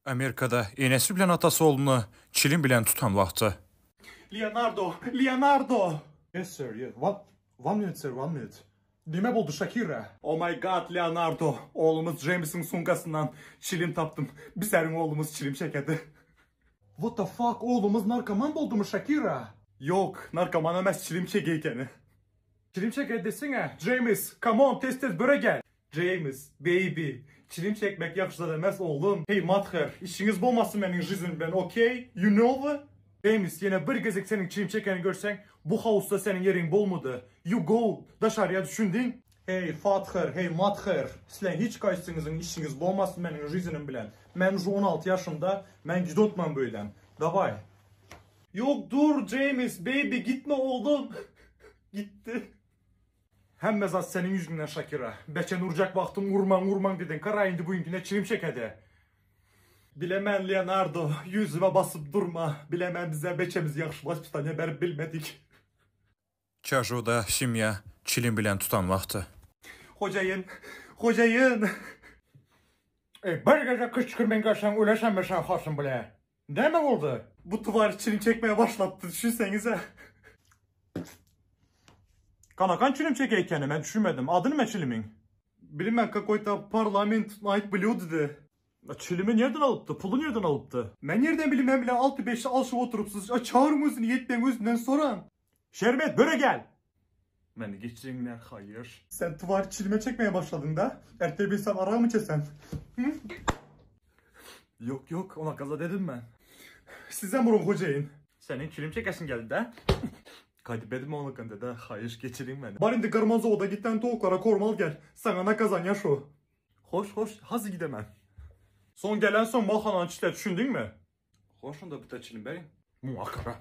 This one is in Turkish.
Amerikada enesi bilen atası oğlunu çilim bilen tutan vaxtı. Leonardo. Yes, sir. Yeah. One minute, sir. 1 minute. Nime buldu Shakira? Oh my god Leonardo. Oğlumuz James'in sunkasından çilim taptım. Bir serin oğlumuz çilim çekedi. What the fuck? Oğlumuz narkoman buldu mu Shakira? Yok, narkoman emez çilim çekeyken. Çilim çeker desene. James, come on tez böyle gel. James, baby. Çilim çekmek yakışıklı demez oğlum. Hey Mather, işiniz bulmasın benim jizinimden, okay? You know? James, yine bir gezek senin çilim çekeni görsen, bu hausta senin yerin bulmadı. You go, dışarıya düşündün. Hey Father, hey Mather. Sizler hiç kaçsınızın işiniz bulmasın benim jizinim bilen. Ben 16 yaşında, ben gidotmam böyle. Davay. Yok dur James, baby gitme oğlum. Gitti. Hem mezat senin yüzünden Shakira. Beçen urcak baktım vurman dedin. Kara indi bu güne çilim çekedi. Bilemen Leonardo, yüzüme basıp durma. Bilemen bize beçemiz yakışmaz bir tane berip bilmedik. Çajoda şimya çilim bilen tutan vaxtı. Hocayın. Bir gece kışkırmen görsen öleşen bir şey kalsın bile. Ne mi oldu? Bu duvar çilim çekmeye başlattı, düşünsenize. Kanakan çilim çekeyken ben düşünmedim. Adını ne çilimin? Bilmem какой-то parlament ait blud'du. Çilimi nereden alıptı? Pulu nereden alıptı? Ben nereden bileyim ben bile 6-5'te alışıp oturupsuz. Çağırın özünü yetmeyin özünden soran. Şerbet böyle gel. Beni geçirinler hayır. Sen duvar çilime çekmeye başladın da. Erteği bilsem ara mı çesen? Yok ona kaza dedim ben. Sizden vurun hocayın. Senin çilim çekesin geldi de. Kaydededim onu kandı da. Hayır geçireyim beni. Bari de kırmızı oda gitten tavuklara kormal gel. Sana ne kazan ya şu. Hoş hazı gidemem. Son gelen son malhanan çile düşündün mü? Hoşun da bu da çilim benim. Muhakkara.